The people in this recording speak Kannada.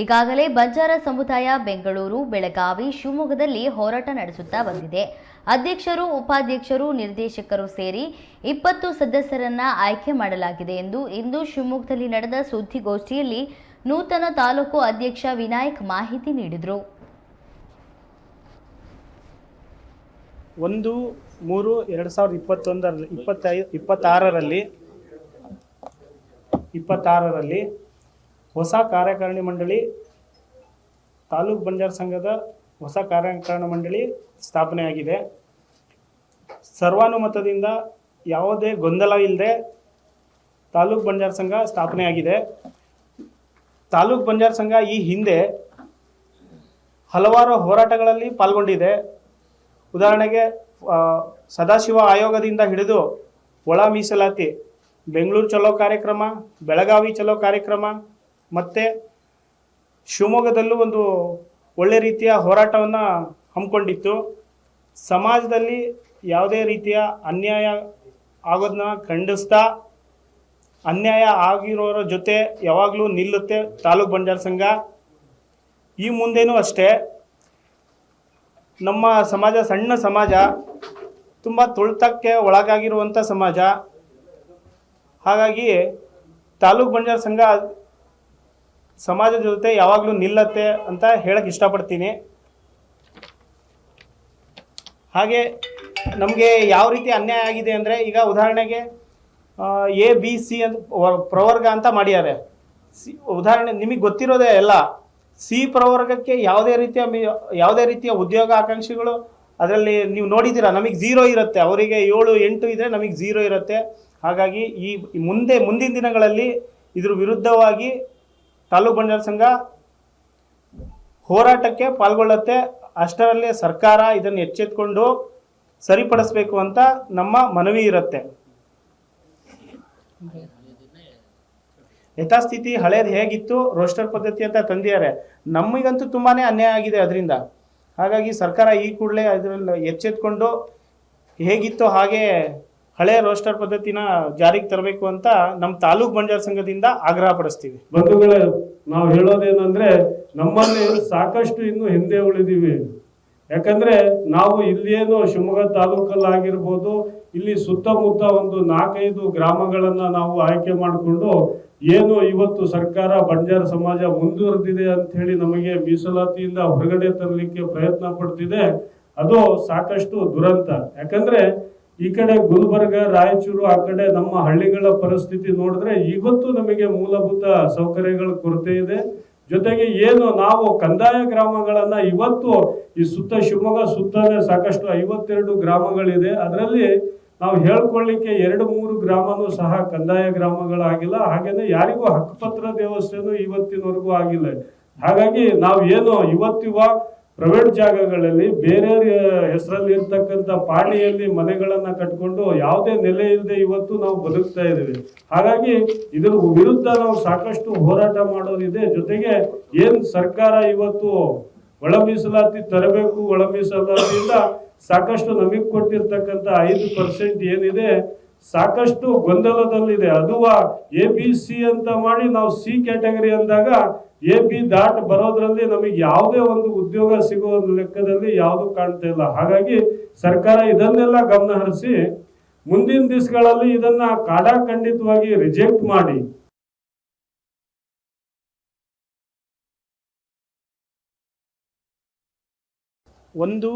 ಈಗಾಗಲೇ ಬಂಜಾರ ಸಮುದಾಯ ಬೆಂಗಳೂರು, ಬೆಳಗಾವಿ, ಶಿವಮೊಗ್ಗದಲ್ಲಿ ಹೋರಾಟ ನಡೆಸುತ್ತಾ ಬಂದಿದೆ. ಅಧ್ಯಕ್ಷರು, ಉಪಾಧ್ಯಕ್ಷರು, ನಿರ್ದೇಶಕರು ಸೇರಿ 20 ಸದಸ್ಯರನ್ನ ಆಯ್ಕೆ ಮಾಡಲಾಗಿದೆ ಎಂದು ಇಂದು ಶಿವಮೊಗ್ಗದಲ್ಲಿ ನಡೆದ ಸುದ್ದಿಗೋಷ್ಠಿಯಲ್ಲಿ ನೂತನ ತಾಲೂಕು ಅಧ್ಯಕ್ಷ ವಿನಾಯಕ್ ಮಾಹಿತಿ ನೀಡಿದರು. 1/3/2026ರಲ್ಲಿ ಹೊಸ ಕಾರ್ಯಕಾರಿಣಿ ಮಂಡಳಿ, ತಾಲೂಕು ಬಂಜಾರ ಸಂಘದ ಹೊಸ ಕಾರ್ಯಕಾರಿಣಿ ಮಂಡಳಿ ಸ್ಥಾಪನೆಯಾಗಿದೆ. ಸರ್ವಾನುಮತದಿಂದ ಯಾವುದೇ ಗೊಂದಲ ಇಲ್ಲದೆ ತಾಲೂಕು ಬಂಜಾರ ಸಂಘ ಸ್ಥಾಪನೆಯಾಗಿದೆ. ತಾಲೂಕು ಬಂಜಾರ ಸಂಘ ಈ ಹಿಂದೆ ಹಲವಾರು ಹೋರಾಟಗಳಲ್ಲಿ ಪಾಲ್ಗೊಂಡಿದೆ. ಉದಾಹರಣೆಗೆ ಸದಾಶಿವ ಆಯೋಗದಿಂದ ಹಿಡಿದು ಒಳ ಮೀಸಲಾತಿ, ಬೆಂಗಳೂರು ಚಲೋ ಕಾರ್ಯಕ್ರಮ, ಬೆಳಗಾವಿ ಚಲೋ ಕಾರ್ಯಕ್ರಮ, ಮತ್ತು ಶಿವಮೊಗ್ಗದಲ್ಲೂ ಒಂದು ಒಳ್ಳೆ ರೀತಿಯ ಹೋರಾಟವನ್ನು ಹಮ್ಮಿಕೊಂಡಿತ್ತು. ಸಮಾಜದಲ್ಲಿ ಯಾವುದೇ ರೀತಿಯ ಅನ್ಯಾಯ ಆಗೋದನ್ನ ಖಂಡಿಸ್ತಾ ಅನ್ಯಾಯ ಆಗಿರೋರ ಜೊತೆ ಯಾವಾಗಲೂ ನಿಲ್ಲುತ್ತೆ ತಾಲೂಕು ಬಂಜಾರ ಸಂಘ. ಈ ಮುಂದೇನೂ ಅಷ್ಟೇ. ನಮ್ಮ ಸಮಾಜ ಸಣ್ಣ ಸಮಾಜ, ತುಂಬ ತುಳಿತಕ್ಕೆ ಒಳಗಾಗಿರುವಂಥ ಸಮಾಜ. ಹಾಗಾಗಿ ತಾಲೂಕು ಬಂಜಾರ ಸಂಘ ಸಮಾಜದ ಜೊತೆ ಯಾವಾಗಲೂ ನಿಲ್ಲತ್ತೆ ಅಂತ ಹೇಳಕ್ಕೆ ಇಷ್ಟಪಡ್ತೀನಿ. ಹಾಗೆ ನಮಗೆ ಯಾವ ರೀತಿ ಅನ್ಯಾಯ ಆಗಿದೆ ಅಂದರೆ, ಈಗ ಉದಾಹರಣೆಗೆ ABC ಅಂತ ಪ್ರವರ್ಗ ಅಂತ ಮಾಡ್ಯಾರೆ. ಉದಾಹರಣೆ ನಿಮಗೆ ಗೊತ್ತಿರೋದೇ ಎಲ್ಲ. C ಪ್ರವರ್ಗಕ್ಕೆ ಯಾವುದೇ ರೀತಿಯ ಉದ್ಯೋಗ ಆಕಾಂಕ್ಷಿಗಳು ಅದರಲ್ಲಿ ನೀವು ನೋಡಿದ್ದೀರಾ, ನಮಗೆ 0 ಇರುತ್ತೆ. ಅವರಿಗೆ 7, 8 ಇದ್ದರೆ ನಮಗೆ 0 ಇರುತ್ತೆ. ಹಾಗಾಗಿ ಮುಂದಿನ ದಿನಗಳಲ್ಲಿ ಇದ್ರ ವಿರುದ್ಧವಾಗಿ ತಾಲೂಕು ಬಂಜಾರ ಸಂಘ ಹೋರಾಟಕ್ಕೆ ಪಾಲ್ಗೊಳ್ಳುತ್ತೆ. ಅಷ್ಟರಲ್ಲೇ ಸರ್ಕಾರ ಇದನ್ನು ಎಚ್ಚೆತ್ತುಕೊಂಡು ಸರಿಪಡಿಸಬೇಕು ಅಂತ ನಮ್ಮ ಮನವಿ ಇರುತ್ತೆ. ಯಥಾಸ್ಥಿತಿ ಹಳೇದು ಹೇಗಿತ್ತು, ರೋಸ್ಟರ್ ಪದ್ಧತಿ ಅಂತ ತಂದಿದ್ದಾರೆ. ನಮಗಂತೂ ತುಂಬಾ ಅನ್ಯಾಯ ಆಗಿದೆ ಅದರಿಂದ. ಹಾಗಾಗಿ ಸರ್ಕಾರ ಈ ಕೂಡಲೇ ಅದರಲ್ಲಿ ಎಚ್ಚೆತ್ಕೊಂಡು ಹೇಗಿತ್ತು ಹಾಗೆ ಹಳೆ ರೋಸ್ಟರ್ ಪದ್ಧತಿನ ಜಾರಿಗೆ ತರಬೇಕು ಅಂತ ನಮ್ಮ ತಾಲೂಕು ಬಂಜಾರ ಸಂಘದಿಂದ ಆಗ್ರಹ ಪಡಿಸ್ತೀವಿ. ಬಂಧುಗಳೇ, ನಾವು ಹೇಳೋದೇನಂದ್ರೆ, ನಮ್ಮಲ್ಲಿ ಸಾಕಷ್ಟು ಇನ್ನು ಹಿಂದೆ ಉಳಿದೀವಿ. ಯಾಕಂದ್ರೆ ನಾವು ಇಲ್ಲೇನು ಶಿವಮೊಗ್ಗ ತಾಲೂಕಲ್ಲಾಗಿರ್ಬೋದು, ಇಲ್ಲಿ ಸುತ್ತಮುತ್ತ ಒಂದು 4-5 ಗ್ರಾಮಗಳನ್ನ ನಾವು ಆಯ್ಕೆ ಮಾಡಿಕೊಂಡು ಏನು ಇವತ್ತು ಸರ್ಕಾರ ಬಂಜಾರ ಸಮಾಜ ಮುಂದುವರೆದಿದೆ ಅಂತ ಹೇಳಿ ನಮಗೆ ಮೀಸಲಾತಿಯಿಂದ ಹೊರಗಡೆ ತರಲಿಕ್ಕೆ ಪ್ರಯತ್ನ ಪಡ್ತಿದೆ. ಅದು ಸಾಕಷ್ಟು ದುರಂತ. ಯಾಕಂದ್ರೆ ಈ ಕಡೆ ಗುಲ್ಬರ್ಗ, ರಾಯಚೂರು, ಆ ಕಡೆ ನಮ್ಮ ಹಳ್ಳಿಗಳ ಪರಿಸ್ಥಿತಿ ನೋಡಿದ್ರೆ ಇವತ್ತು ನಮಗೆ ಮೂಲಭೂತ ಸೌಕರ್ಯಗಳ ಕೊರತೆ ಇದೆ. ಜೊತೆಗೆ ಏನು ನಾವು ಕಂದಾಯ ಗ್ರಾಮಗಳನ್ನ ಇವತ್ತು ಈ ಶಿವಮೊಗ್ಗ ಸುತ್ತಲೇ ಸಾಕಷ್ಟು 52 ಗ್ರಾಮಗಳಿದೆ. ಅದರಲ್ಲಿ ನಾವು ಹೇಳ್ಕೊಳ್ಳಿಕ್ಕೆ 2-3 ಗ್ರಾಮನೂ ಸಹ ಕಂದಾಯ ಗ್ರಾಮಗಳಾಗಿಲ್ಲ. ಹಾಗೇನೆ ಯಾರಿಗೂ ಹಕ್ಕುಪತ್ರ ವ್ಯವಸ್ಥೆನೂ ಇವತ್ತಿನವರೆಗೂ ಆಗಿಲ್ಲ. ಹಾಗಾಗಿ ನಾವು ಏನು ಇವತ್ತಿವಾಗ ಪ್ರೈವೇಟ್ ಜಾಗಗಳಲ್ಲಿ ಬೇರೆಯವ್ರ ಹೆಸರಲ್ಲಿ ಇರ್ತಕ್ಕಂಥ ಪಾಣಿಯಲ್ಲಿ ಮನೆಗಳನ್ನ ಕಟ್ಕೊಂಡು ಯಾವುದೇ ನೆಲೆ ಇಲ್ಲದೆ ಇವತ್ತು ನಾವು ಬದುಕ್ತಾ ಇದ್ದೀವಿ. ಹಾಗಾಗಿ ಇದ್ರ ವಿರುದ್ಧ ನಾವು ಸಾಕಷ್ಟು ಹೋರಾಟ ಮಾಡೋದಿದೆ. ಜೊತೆಗೆ ಏನ್ ಸರ್ಕಾರ ಇವತ್ತು ಒಳ ಮೀಸಲಾತಿ ತರಬೇಕು, ಒಳ ಮೀಸಲಾತಿಯಿಂದ ಸಾಕಷ್ಟು ನಮಗೆ ಕೊಟ್ಟಿರ್ತಕ್ಕಂಥ 5% ಏನಿದೆ ಸಾಕಷ್ಟು ಗೊಂದಲದಲ್ಲಿದೆ. ಅದು ABC ಅಂತ ಮಾಡಿ ನಾವು C ಕ್ಯಾಟಗರಿ ಅಂದಾಗ AB ದಾಟ್ ಬರೋದ್ರಲ್ಲಿ ನಮಗೆ ಯಾವುದೇ ಒಂದು ಉದ್ಯೋಗ ಸಿಗೋ ಲೆಕ್ಕದಲ್ಲಿ ಯಾವುದು ಕಾಣ್ತಾ ಇಲ್ಲ. ಹಾಗಾಗಿ ಸರ್ಕಾರ ಇದನ್ನೆಲ್ಲ ಗಮನ ಹರಿಸಿ ಮುಂದಿನ ದಿವಸಗಳಲ್ಲಿ ಇದನ್ನ ಖಂಡಿತವಾಗಿ ರಿಜೆಕ್ಟ್ ಮಾಡಿ ಒಂದು